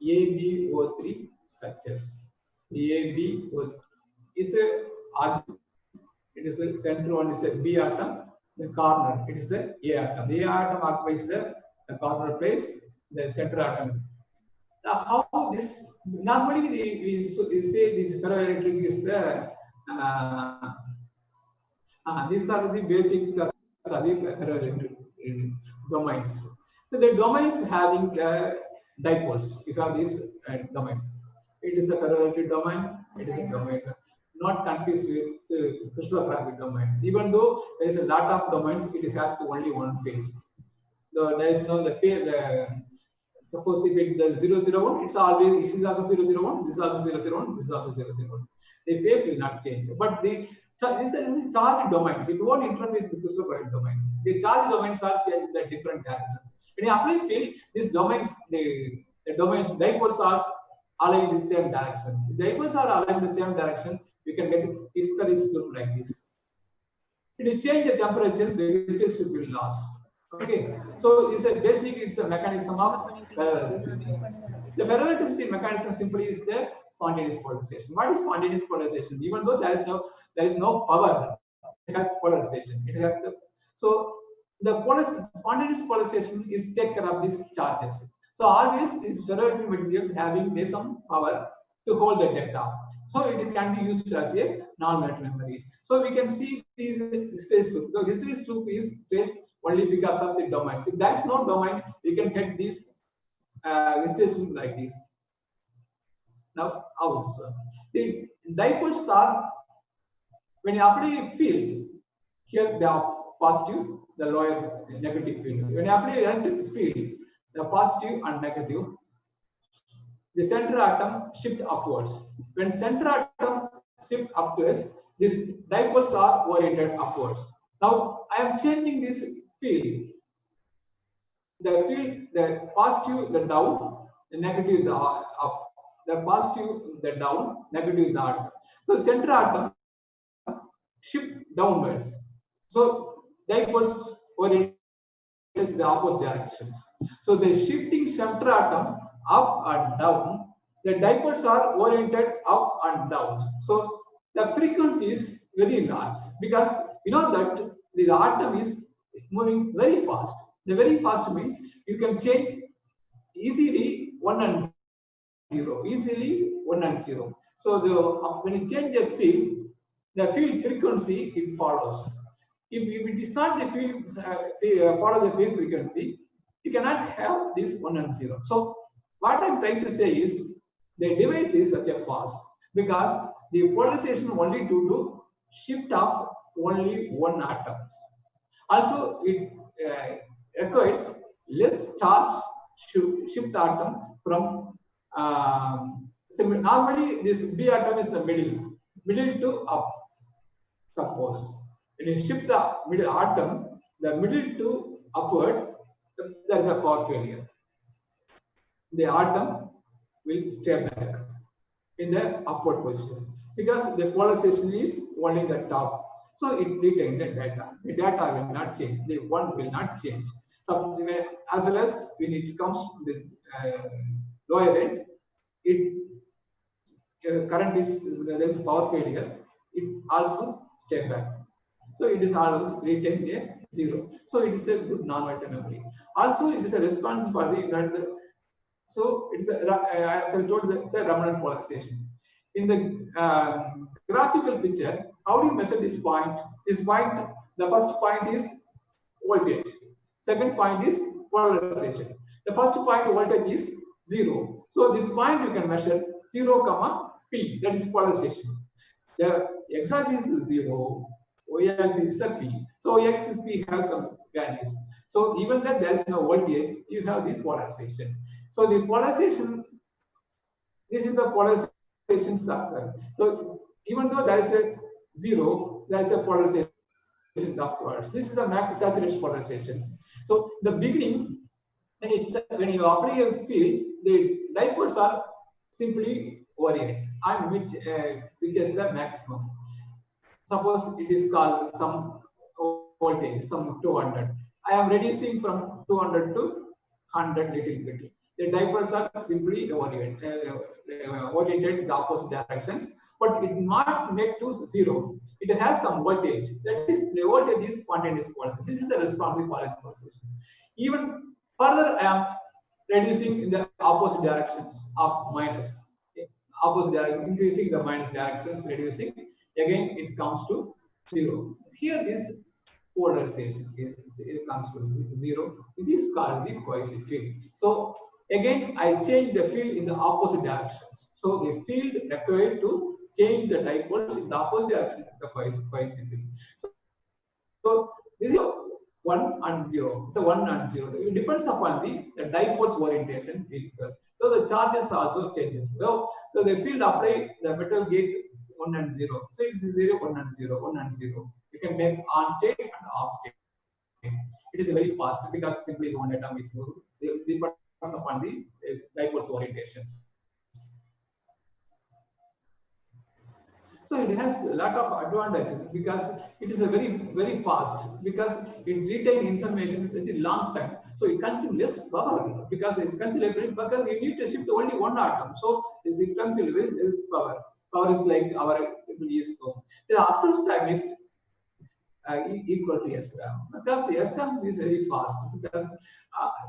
ABO3 structures. ABO is a it is the center one is a B atom. The corner it is the A atom. The A atom occupies the corner place. The center atom. Now, how this normally we say this ferroelectric is the these are the basic ferroelectric domains. So the domains having dipoles. You have these domains. It is a ferroelectric domain. It is a domain. Not confused with crystallographic domains. Even though there is a lot of domains, it has only one phase. So there is no the suppose if it the 001, it's always this is also 001, this is also 001, this is also 001. The phase will not change. But this is charged domains. It won't interfere with the crystallographic domains. The charged domains are changed in different directions. When you apply field, these domains, the domain dipoles are aligned in the same directions. If dipoles are aligned in the same direction, we can get hysteresis look like this. If you change the temperature, the hysteresis will be lost. Okay, so it's a mechanism of ferroelectricity. The ferroelectricity mechanism simply is the spontaneous polarization. What is spontaneous polarization? Even though there is no power, has polarization. It has the spontaneous polarization is take care of these charges. So always these ferroelectric materials having some power to hold the data. So it can be used as a non-volatile memory. So we can see these hysteresis loop. The hysteresis loop is traced only because of the domains. If there is no domain, we can get this hysteresis loop like this. Now, how it works? The dipoles are, when you apply a field, here they are positive, the lower negative field. When you apply electric field, the positive and negative, the center atom shift upwards. When center atom shift upwards, these dipoles are oriented upwards. Now I am changing this field. The field, the positive, the down, the negative, the up. The positive, the down, negative, the up. So center atom shift downwards. So dipoles oriented in the opposite directions. So the shifting center atom up and down, the dipoles are oriented up and down. So the frequency is very large because you know that the atom is moving very fast. The very fast means you can change easily 1 and 0, easily 1 and 0. So when you change the field frequency, it follows. If it is not the field follow the field frequency, you cannot have this 1 and 0. So what I'm trying to say is the device is such a fast because the polarization only due to shift of only one atom. Also, it requires less charge shift atom from. So normally this B atom is the middle to up. Suppose when you shift the middle atom, the middle to upward, there is a power failure. The atom will stay back in the upward position because the polarization is only the top. So it retains the data. The data will not change. The one will not change. So, as well as when it comes to the lower end, it current is there is power failure. It also stay back. So it is always retained a 0. So it is a good non-volatile memory. Also, it is a response for the so it's as I told, it's a remnant polarization. In the graphical picture, how do you measure this point? This point, the first point is voltage. Second point is polarization. The first point voltage is 0. So this point you can measure 0, P. That is polarization. The x-axis is 0. Y-axis is the P. So x P has some values. So even that there is no voltage, you have this polarization. So the polarization, this is the polarization structure. So even though there is a 0, there is a polarization upwards. This is the max saturation polarizations. So the beginning, when you apply a field, the dipoles are simply oriented and which is the maximum. Suppose it is called some voltage, some 200. I am reducing from 200 to 100 little bit. The dipoles are simply oriented in the opposite directions, but it not make to 0. It has some voltage. That is, the voltage is spontaneous polarization. This is the responsive polarization. Even further, I am reducing in the opposite directions of minus. Opposite direction, increasing the minus directions, reducing. Again, it comes to 0. Here, this polarization it comes to 0. This is called the cohesive field. So again, I change the field in the opposite directions. So the field required to change the dipoles in the opposite direction of the cohesive field. So this is 1 and 0. It's a 1 and 0. It depends upon the dipoles orientation. So the charges also changes. So the field apply the metal gate 1 and 0. So it is 0, 1 and 0, 1 and 0. You can make on state and off state. It is very fast because simply one atom is moved. It depends upon the dipoles orientations. So it has a lot of advantages because it is a very fast because it retains information for a long time. So it consumes less power because it's consumed because you need to shift only one atom. So it consumes less power. Power is like our use. The access time is equal to SRAM. Because the SRAM is very fast. Because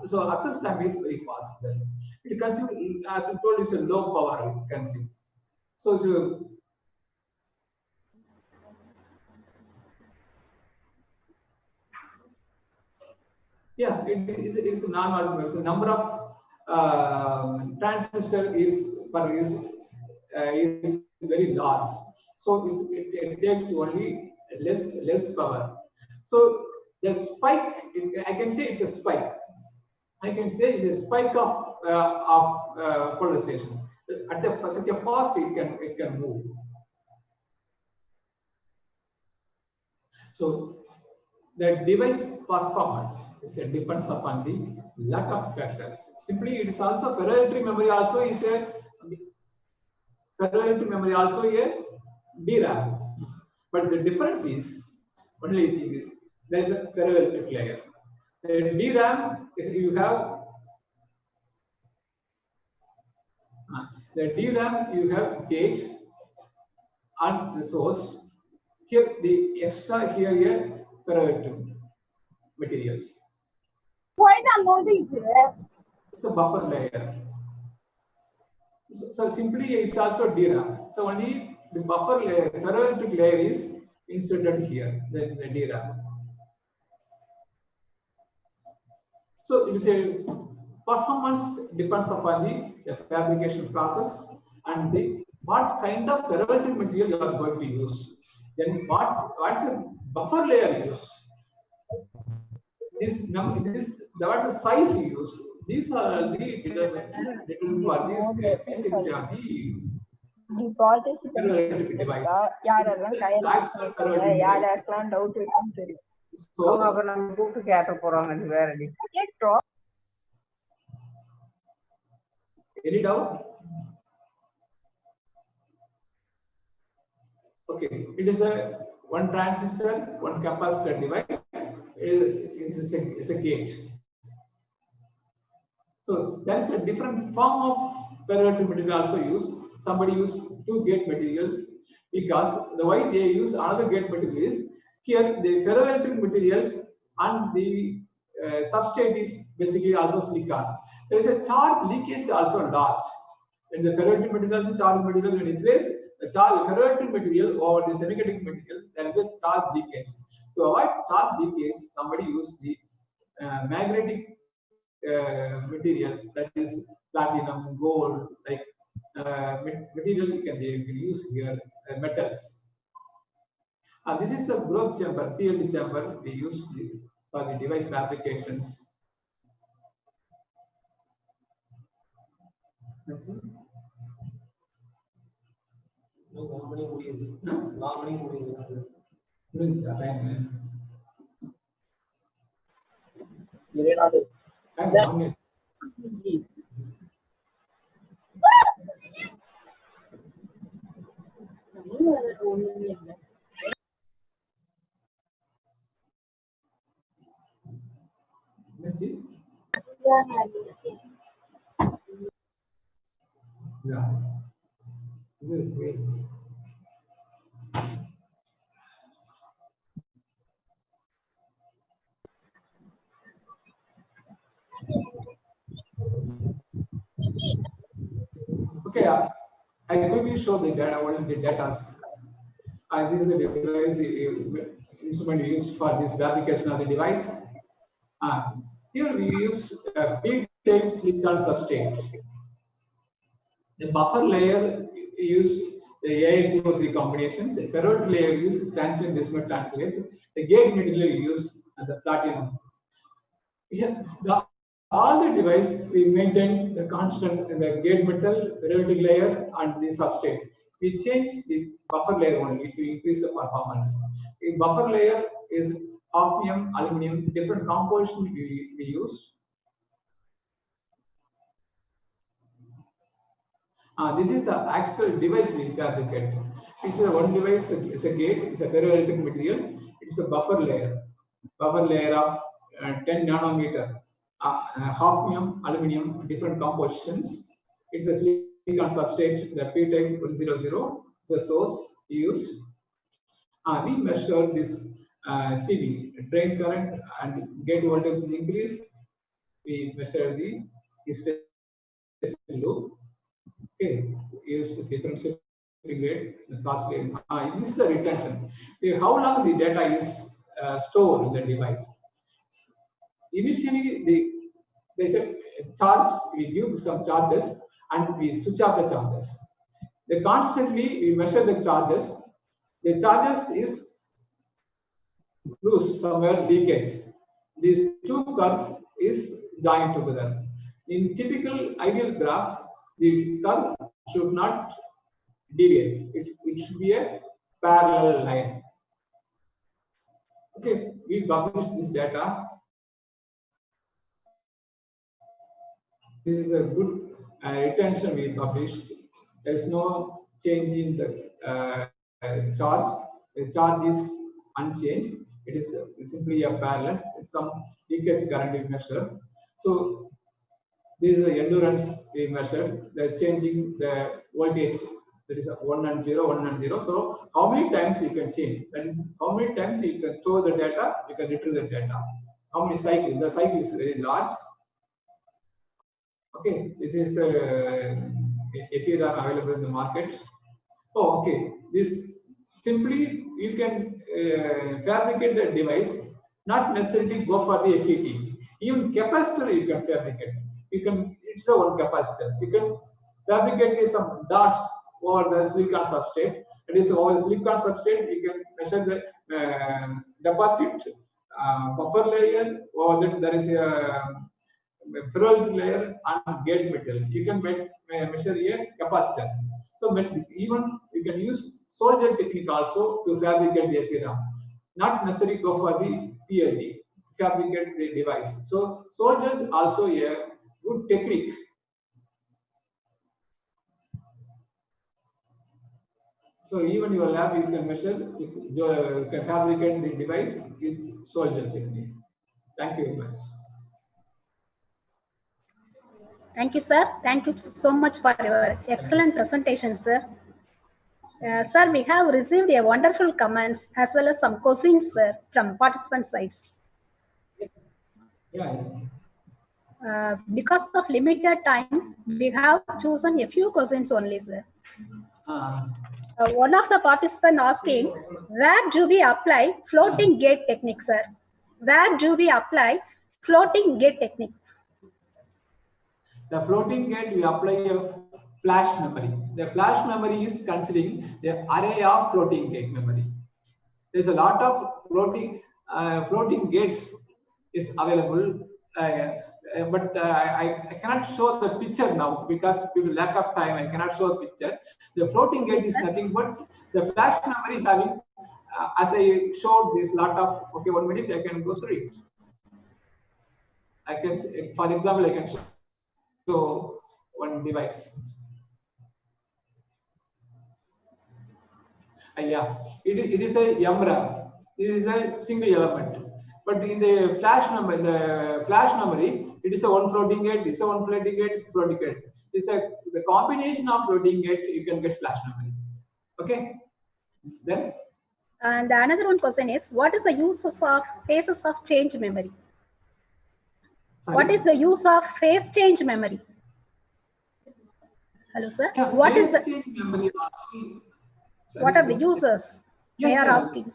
so access time is very fast. Then it consumes, as I told, it's a low power consume. So yeah, it's a normal. It's a number of transistor is very large. So it takes only less power. So the spike, I can say it's a spike. I can say it's a spike of polarization. At such a fast it can move. So the device performance depends upon the lot of factors. Simply, it is also parallel memory. Also is a parallel memory. Also a DRAM. But the difference is only thing is there is a parallel layer. The DRAM, if you have the DRAM, you have gate and the source. Here the extra here parallel materials. Why not this? It's a buffer layer. So simply it's also DRAM. So only the buffer layer, parallel layer is inserted here. That is the DRAM. So it is a performance depends upon the fabrication process and what kind of parallel material you are going to use. Then what's the buffer layer use? What's the size you use? These are the determined for this physics of the parallel device. So any doubt? Okay, it is a one transistor, one capacitor device. It's a gate. So there is a different form of parallel material also used. Somebody used two gate materials because the way they use another gate material is here the parallel materials and the substrate is basically also silicon. There is a charge leakage also large. In the parallel materials, charge material when it place the parallel material over the semiconductor materials, there is charge leakage. To avoid charge leakage, somebody used the magnetic materials, that is platinum, gold, like material you can use here, metals. This is the growth chamber, PLD chamber we use for the device fabrications. Yeah. Great. Okay, I quickly show the data. What is the data? This is the device instrument used for this fabrication of the device. Here we use P-type silicon substrate. The buffer layer use the AI203 combinations. The parallel layer use stanchion bismuth layer. The gate material use the platinum. Here, all the device we maintain the constant the gate metal, parallel layer, and the substrate. We change the buffer layer only to increase the performance. The buffer layer is hafnium, aluminum, different composition we use. This is the actual device we fabricate. This is one device, it's a gate, it's a ferroelectric material, it's a buffer layer of 10 nanometer, hafnium, aluminum, different compositions. It's a silicon substrate, the P-type 100, the source we use. We measure this CV, drain current and gate voltage is increased. We measure the hysteresis loop. Okay, use differential rate, the cross plane. This is the retention. How long the data is stored in the device? Initially, there's a charge. We give some charges and we switch off the charges. They constantly we measure the charges. The charges is loose somewhere leakage. These two curves is joined together. In typical ideal graph, the curve should not deviate. It should be a parallel line. Okay, we publish this data. This is a good retention we published. There is no change in the charge. The charge is unchanged. It is simply a parallel. Some leakage current we measure. So this is the endurance we measured. The changing the voltage. That is 1 and 0, 1 and 0. So how many times you can change? That is how many times you can store the data, you can retrieve the data. How many cycles? The cycle is very large. Okay, this is the FER available in the market. Oh, okay. This simply you can fabricate the device, not necessarily go for the FET. Even capacitor you can fabricate. You can, it's a one capacitor. You can fabricate some dots over the silicon substrate. That is over the silicon substrate. You can measure the deposit buffer layer, or that there is a ferroelectric layer and gate metal. You can measure a capacitor. So even you can use solder technique also to fabricate the FERAM. Not necessarily go for the PLD, fabricate the device. So solder also a good technique. So even your lab you can measure, you can fabricate the device with solder technique. Thank you very much. Thank you, sir. Thank you so much for your excellent presentation, sir. Sir, we have received a wonderful comments as well as some questions, sir, from participant sides. Yeah. Because of limited time, we have chosen a few questions only, sir. One of the participants asking, where do we apply floating gate techniques, sir? Where do we apply floating gate techniques? The floating gate, we apply a flash memory. The flash memory is considering the array of floating gate memory. There's a lot of floating gates is available, but I cannot show the picture now because due to lack of time, I cannot show the picture. The floating gate is nothing but the flash memory having, as I showed this lot of, okay, 1 minute, I can go through it. I can, for example, I can show one device. Yeah, it is a YAMRA. It is a single element. But in the flash memory, it is a one floating gate. It's a one floating gate. It's a floating gate. It's a the combination of floating gate. You can get flash memory. Okay. Then. And another one question is, what is the use of phases of change memory? Sorry? What is the use of phase change memory? Hello, sir. Yeah, what is the change memory? What are the users? They are asking.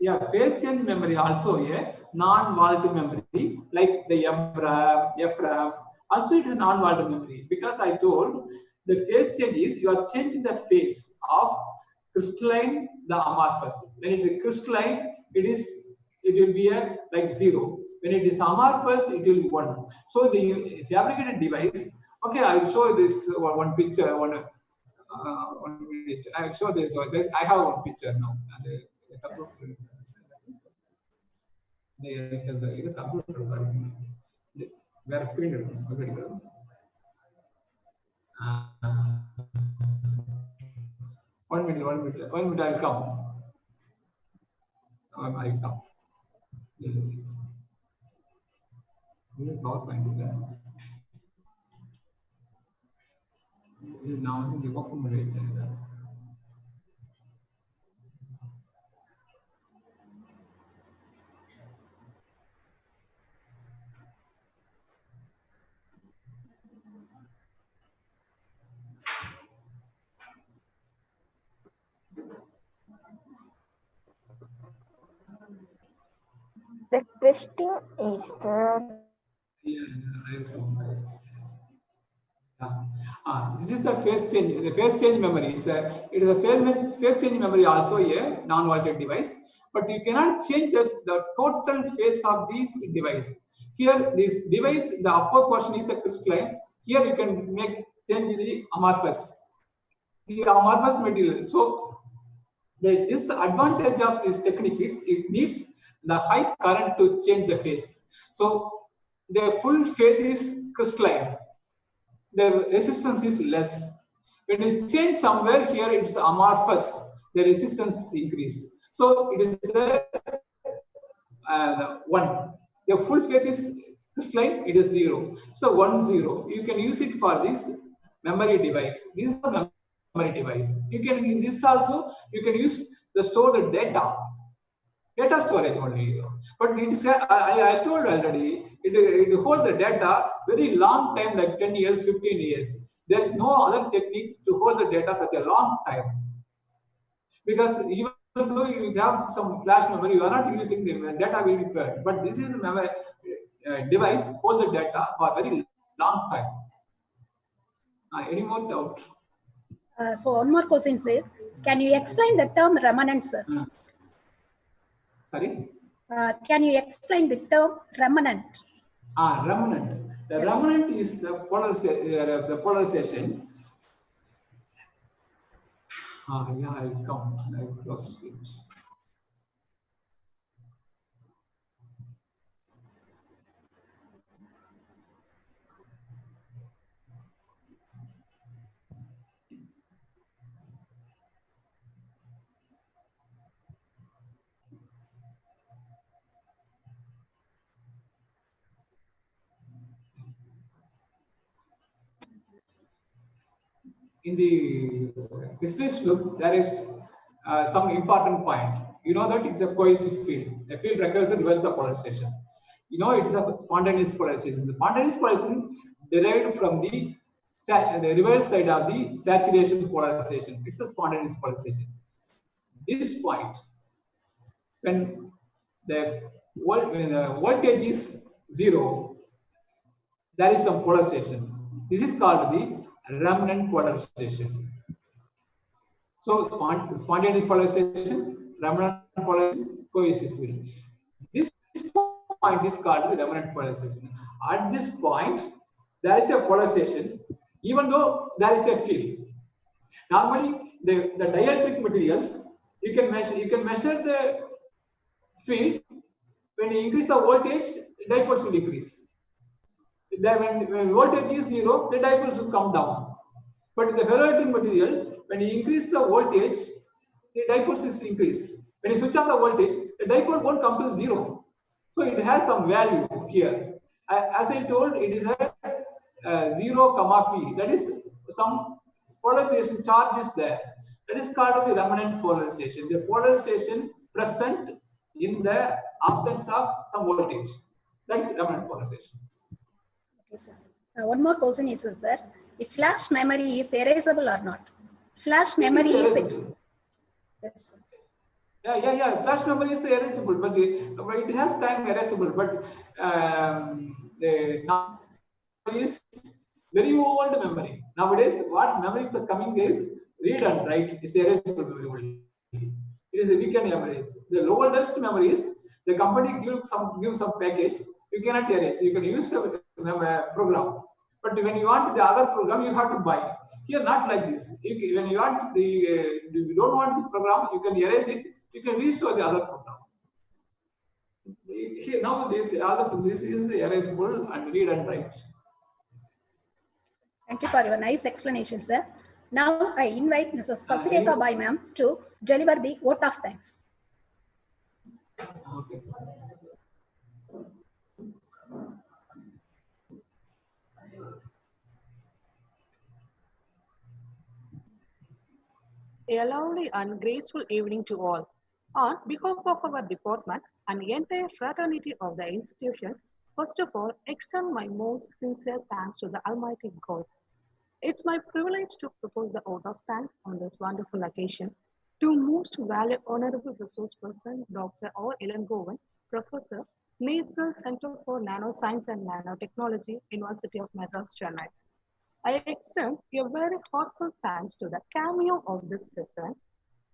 Yeah, phase change memory also a non-volatile memory like the MRAM, FRAM. Also, it is non-volatile memory because I told the phase change is you are changing the phase of crystalline the amorphous. When it is crystalline, it will be a like 0. When it is amorphous, it will be 1. So the fabricated device. Okay, I will show this one picture. 1 minute. I will show this. I have one picture now. Where screen? 1 minute. 1 minute. 1 minute. I will come. I will come. PowerPoint. Now the open rate. Interesting is that Yeah, I will come. Yeah. This is the phase change. The phase change memory is it is a phase change memory also a non-volatile device, but you cannot change the total phase of this device. Here, this device, the upper portion is a crystalline. Here you can make change the amorphous material. So the disadvantage of this technique is it needs the high current to change the phase. So the full phase is crystalline. The resistance is less. When you change somewhere here, it's amorphous. The resistance increase. So it is the one. The full phase is crystalline. It is 0. So 1 0. You can use it for this memory device. This is a memory device. You can in this also you can use the stored data storage only. But it's I told already it holds the data very long time, like 10 years, 15 years. There is no other technique to hold the data such a long time, because even though you have some flash memory, you are not using the data will be fed. But this is memory device holds the data for a very long time. Any more doubt? So one more question, sir. Can you explain the term remnant, sir? Sorry? Can you explain the term remnant? Remnant. The Yes. remnant is the polarization. Yeah, I'll come. I'll close it. In the business look, there is some important point. You know that it's a cohesive field. A field requires to reverse the polarization. You know it is a spontaneous polarization. The spontaneous polarization derived from the reverse side of the saturation polarization. It's a spontaneous polarization. This point, when the voltage is 0, there is some polarization. This is called the remnant polarization. So spontaneous polarization, remnant polarization, cohesive field. This point is called the remnant polarization. At this point, there is a polarization, even though there is a field. Normally, the dielectric materials, you can measure the field. When you increase the voltage, dipoles will decrease. Then when voltage is 0, the dipoles will come down. But the ferroelectric material, when you increase the voltage, the dipoles is increase. When you switch off the voltage, the dipole won't come to 0. So it has some value here. As I told, it is a 0, p. That is some polarization charge is there. That is called the remnant polarization. The polarization present in the absence of some voltage. That is remnant polarization. Okay, sir. One more question is, sir, if flash memory is erasable or not? Flash memory is erasable. Yes, sir. Yeah. Flash memory is erasable, but it has time erasable. But the memory is very old memory. Nowadays, what memories are coming is read and write is erasable memory. It is a weekend memories. The oldest memories, the company gives some package. You cannot erase. You can use the program. But when you want the other program, you have to buy. Here, not like this. When you want you don't want the program, you can erase it. You can restore the other program. Here, now this is erasable and read and write. Thank you for your nice explanation, sir. Now I invite Mrs. Sasireka any- Bai ma'am to deliver the vote of thanks. Okay. A lovely and graceful evening to all. On behalf of our department and the entire fraternity of the institution, first of all, extend my most sincere thanks to the Almighty God. It's my privilege to propose the vote of thanks on this wonderful occasion to most valued honorable resource person, Dr. R. Ilangovan, Professor, National Center for Nanoscience and Nanotechnology, University of Madras, Chennai. I extend a very heartfelt thanks to the cameo of this session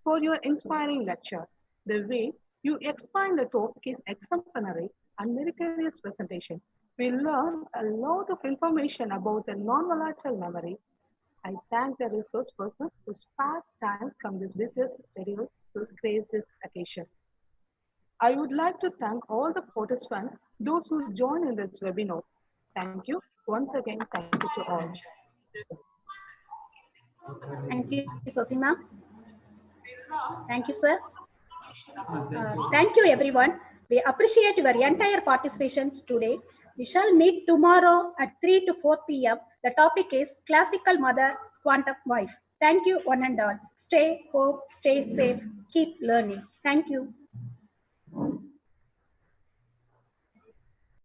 for your inspiring lecture. The way you explain the topic is exemplary and meritorious presentation. We learned a lot of information about the non-volatile memory. I thank the resource person who spared time from this busiest schedule to grace this occasion. I would like to thank all the participants, those who joined in this webinar. Thank you. Once again, thank you to all. Thank you, Sosima. Thank you, sir. Thank you, everyone. We appreciate your entire participations today. We shall meet tomorrow at 3 to 4 p.m. The topic is Classical Mother, Quantum Wife. Thank you, one and all. Stay home, stay safe, keep learning. Thank you.